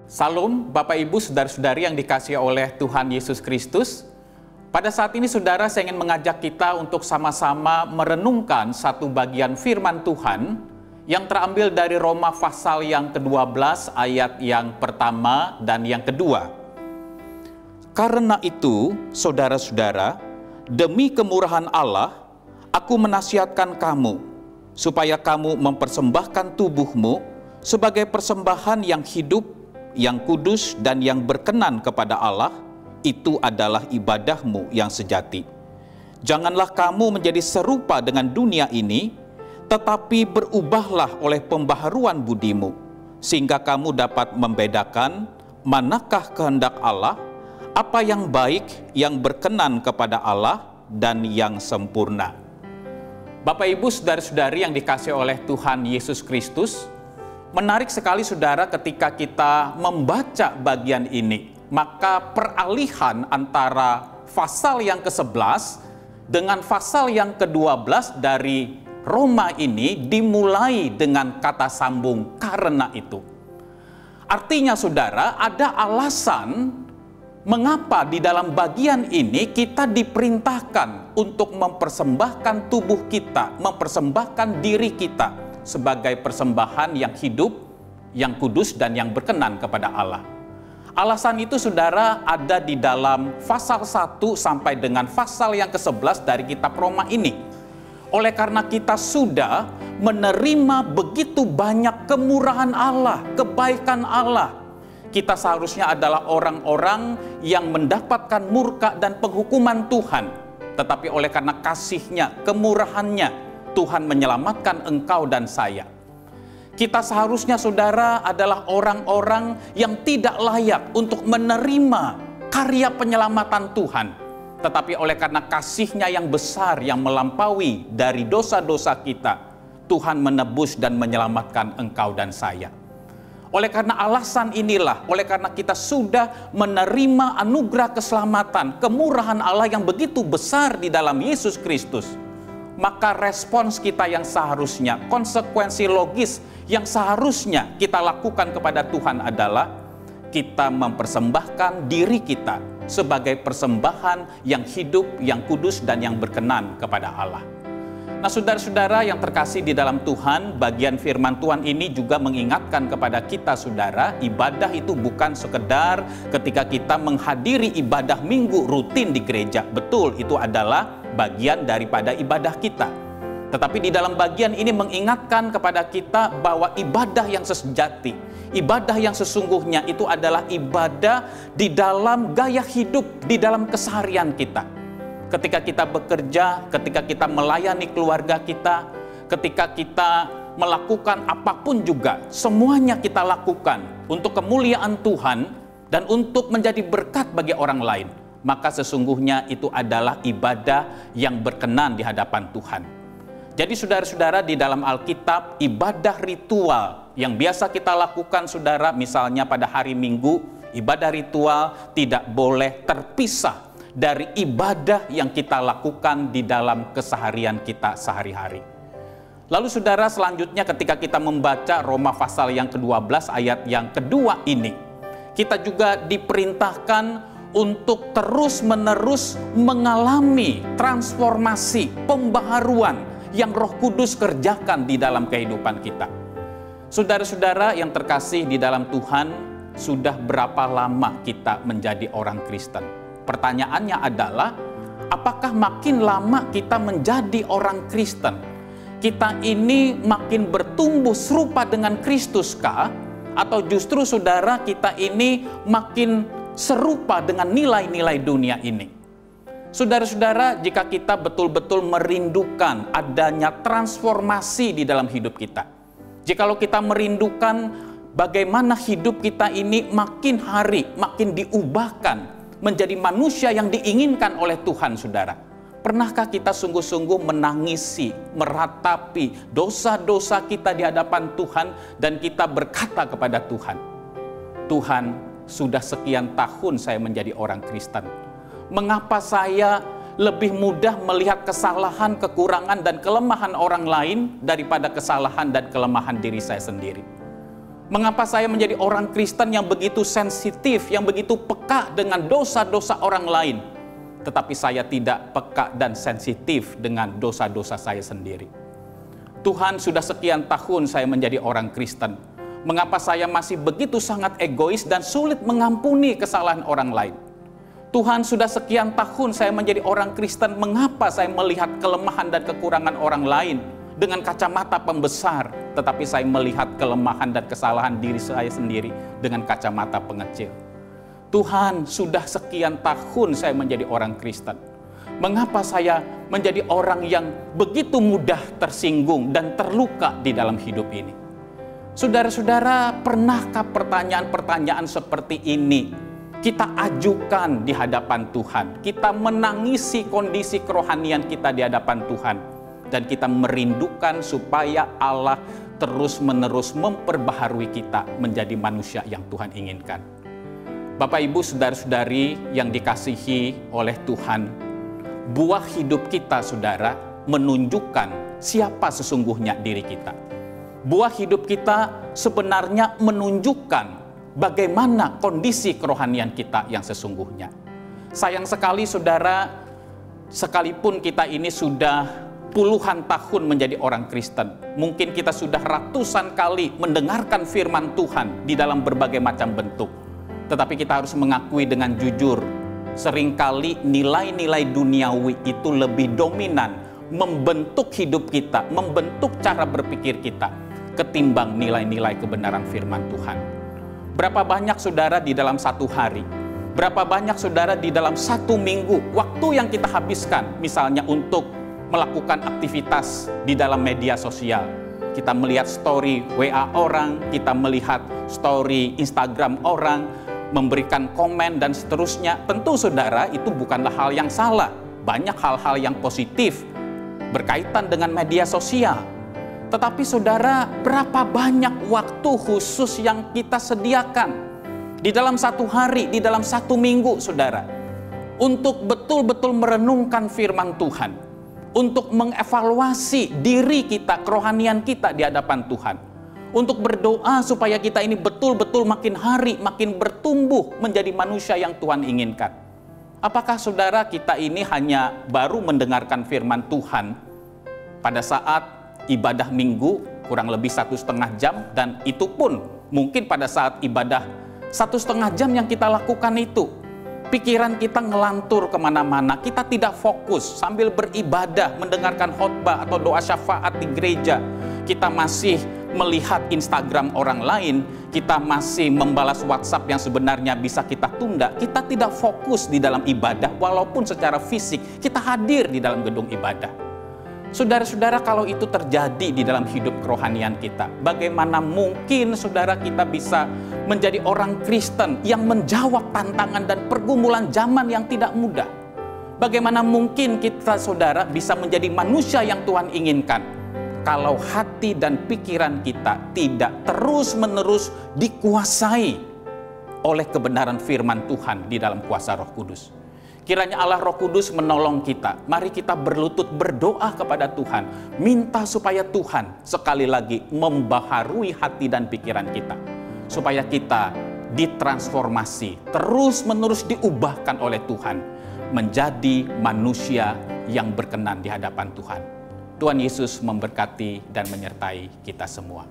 Salam Bapak Ibu Saudara-saudari yang dikasihi oleh Tuhan Yesus Kristus. Pada saat ini saudara, saya ingin mengajak kita untuk sama-sama merenungkan satu bagian firman Tuhan yang terambil dari Roma pasal yang ke-12 ayat yang pertama dan yang kedua. Karena itu, saudara-saudara, demi kemurahan Allah, aku menasihatkan kamu, supaya kamu mempersembahkan tubuhmu sebagai persembahan yang hidup, yang kudus dan yang berkenan kepada Allah. Itu adalah ibadahmu yang sejati. Janganlah kamu menjadi serupa dengan dunia ini, tetapi berubahlah oleh pembaharuan budimu, sehingga kamu dapat membedakan manakah kehendak Allah, apa yang baik, yang berkenan kepada Allah, dan yang sempurna. Bapak Ibu Saudara-saudari yang dikasihi oleh Tuhan Yesus Kristus, menarik sekali saudara ketika kita membaca bagian ini, maka peralihan antara pasal yang ke-11 dengan pasal yang ke-12 dari Roma ini dimulai dengan kata sambung karena itu. Artinya saudara, ada alasan mengapa di dalam bagian ini kita diperintahkan untuk mempersembahkan tubuh kita, mempersembahkan diri kita sebagai persembahan yang hidup, yang kudus, dan yang berkenan kepada Allah. Alasan itu saudara ada di dalam pasal 1 sampai dengan pasal yang ke-11 dari kitab Roma ini. Oleh karena kita sudah menerima begitu banyak kemurahan Allah, kebaikan Allah, kita seharusnya adalah orang-orang yang mendapatkan murka dan penghukuman Tuhan. Tetapi oleh karena kasih-Nya, kemurahan-Nya, Tuhan menyelamatkan engkau dan saya. Kita seharusnya saudara adalah orang-orang yang tidak layak untuk menerima karya penyelamatan Tuhan. Tetapi oleh karena kasih-Nya yang besar yang melampaui dari dosa-dosa kita, Tuhan menebus dan menyelamatkan engkau dan saya. Oleh karena alasan inilah, oleh karena kita sudah menerima anugerah keselamatan, kemurahan Allah yang begitu besar di dalam Yesus Kristus, maka respons kita yang seharusnya, konsekuensi logis yang seharusnya kita lakukan kepada Tuhan adalah kita mempersembahkan diri kita sebagai persembahan yang hidup, yang kudus, dan yang berkenan kepada Allah. Nah saudara-saudara yang terkasih di dalam Tuhan, bagian firman Tuhan ini juga mengingatkan kepada kita saudara, ibadah itu bukan sekedar ketika kita menghadiri ibadah minggu rutin di gereja. Betul, itu adalah bagian daripada ibadah kita. Tetapi di dalam bagian ini mengingatkan kepada kita bahwa ibadah yang sejati, ibadah yang sesungguhnya itu adalah ibadah di dalam gaya hidup, di dalam keseharian kita. Ketika kita bekerja, ketika kita melayani keluarga kita, ketika kita melakukan apapun juga, semuanya kita lakukan untuk kemuliaan Tuhan dan untuk menjadi berkat bagi orang lain. Maka sesungguhnya itu adalah ibadah yang berkenan di hadapan Tuhan. Jadi saudara-saudara, di dalam Alkitab, ibadah ritual yang biasa kita lakukan saudara, misalnya pada hari Minggu, ibadah ritual tidak boleh terpisah dari ibadah yang kita lakukan di dalam keseharian kita sehari-hari. Lalu saudara, selanjutnya ketika kita membaca Roma pasal yang ke-12 ayat yang kedua ini, kita juga diperintahkan untuk terus-menerus mengalami transformasi, pembaharuan yang Roh Kudus kerjakan di dalam kehidupan kita. Saudara-saudara yang terkasih di dalam Tuhan, sudah berapa lama kita menjadi orang Kristen? Pertanyaannya adalah, apakah makin lama kita menjadi orang Kristen, kita ini makin bertumbuh serupa dengan Kristus kah? Atau justru saudara, kita ini makin serupa dengan nilai-nilai dunia ini? Saudara-saudara, jika kita betul-betul merindukan adanya transformasi di dalam hidup kita, jikalau kita merindukan bagaimana hidup kita ini makin hari makin diubahkan menjadi manusia yang diinginkan oleh Tuhan, saudara, pernahkah kita sungguh-sungguh menangisi, meratapi dosa-dosa kita di hadapan Tuhan dan kita berkata kepada Tuhan, Tuhan, sudah sekian tahun saya menjadi orang Kristen, mengapa saya lebih mudah melihat kesalahan, kekurangan, dan kelemahan orang lain daripada kesalahan dan kelemahan diri saya sendiri? Mengapa saya menjadi orang Kristen yang begitu sensitif, yang begitu peka dengan dosa-dosa orang lain, tetapi saya tidak peka dan sensitif dengan dosa-dosa saya sendiri? Tuhan, sudah sekian tahun saya menjadi orang Kristen. Mengapa saya masih begitu sangat egois dan sulit mengampuni kesalahan orang lain? Tuhan, sudah sekian tahun saya menjadi orang Kristen. Mengapa saya melihat kelemahan dan kekurangan orang lain dengan kacamata pembesar, tetapi saya melihat kelemahan dan kesalahan diri saya sendiri dengan kacamata pengecil? Tuhan, sudah sekian tahun saya menjadi orang Kristen. Mengapa saya menjadi orang yang begitu mudah tersinggung dan terluka di dalam hidup ini? Saudara-saudara, pernahkah pertanyaan-pertanyaan seperti ini kita ajukan di hadapan Tuhan? Kita menangisi kondisi kerohanian kita di hadapan Tuhan, dan kita merindukan supaya Allah terus-menerus memperbaharui kita menjadi manusia yang Tuhan inginkan. Bapak, Ibu, saudara-saudari yang dikasihi oleh Tuhan, buah hidup kita, saudara, menunjukkan siapa sesungguhnya diri kita. Buah hidup kita sebenarnya menunjukkan bagaimana kondisi kerohanian kita yang sesungguhnya. Sayang sekali, saudara, sekalipun kita ini sudah puluhan tahun menjadi orang Kristen, mungkin kita sudah ratusan kali mendengarkan firman Tuhan di dalam berbagai macam bentuk, tetapi kita harus mengakui dengan jujur, seringkali nilai-nilai duniawi itu lebih dominan membentuk hidup kita, membentuk cara berpikir kita, ketimbang nilai-nilai kebenaran firman Tuhan. Berapa banyak, saudara, di dalam satu hari, berapa banyak, saudara, di dalam satu minggu, waktu yang kita habiskan misalnya untuk melakukan aktivitas di dalam media sosial. Kita melihat story WA orang, kita melihat story Instagram orang, memberikan komen dan seterusnya. Tentu, saudara, itu bukanlah hal yang salah. Banyak hal-hal yang positif berkaitan dengan media sosial. Tetapi, saudara, berapa banyak waktu khusus yang kita sediakan di dalam satu hari, di dalam satu minggu, saudara, untuk betul-betul merenungkan firman Tuhan, untuk mengevaluasi diri kita, kerohanian kita di hadapan Tuhan, untuk berdoa supaya kita ini betul-betul makin hari makin bertumbuh menjadi manusia yang Tuhan inginkan. Apakah, saudara, kita ini hanya baru mendengarkan firman Tuhan pada saat ibadah minggu kurang lebih 1,5 jam, dan itu pun mungkin pada saat ibadah 1,5 jam yang kita lakukan itu, pikiran kita ngelantur kemana-mana, kita tidak fokus sambil beribadah, mendengarkan khotbah atau doa syafaat di gereja. Kita masih melihat Instagram orang lain, kita masih membalas WhatsApp yang sebenarnya bisa kita tunda. Kita tidak fokus di dalam ibadah, walaupun secara fisik kita hadir di dalam gedung ibadah. Saudara-saudara, kalau itu terjadi di dalam hidup kerohanian kita, bagaimana mungkin, saudara, kita bisa menjadi orang Kristen yang menjawab tantangan dan pergumulan zaman yang tidak mudah? Bagaimana mungkin kita, saudara, bisa menjadi manusia yang Tuhan inginkan kalau hati dan pikiran kita tidak terus-menerus dikuasai oleh kebenaran firman Tuhan di dalam kuasa Roh Kudus? Kiranya Allah Roh Kudus menolong kita. Mari kita berlutut berdoa kepada Tuhan, minta supaya Tuhan sekali lagi membaharui hati dan pikiran kita, supaya kita ditransformasi, terus-menerus diubahkan oleh Tuhan menjadi manusia yang berkenan di hadapan Tuhan. Tuhan Yesus memberkati dan menyertai kita semua.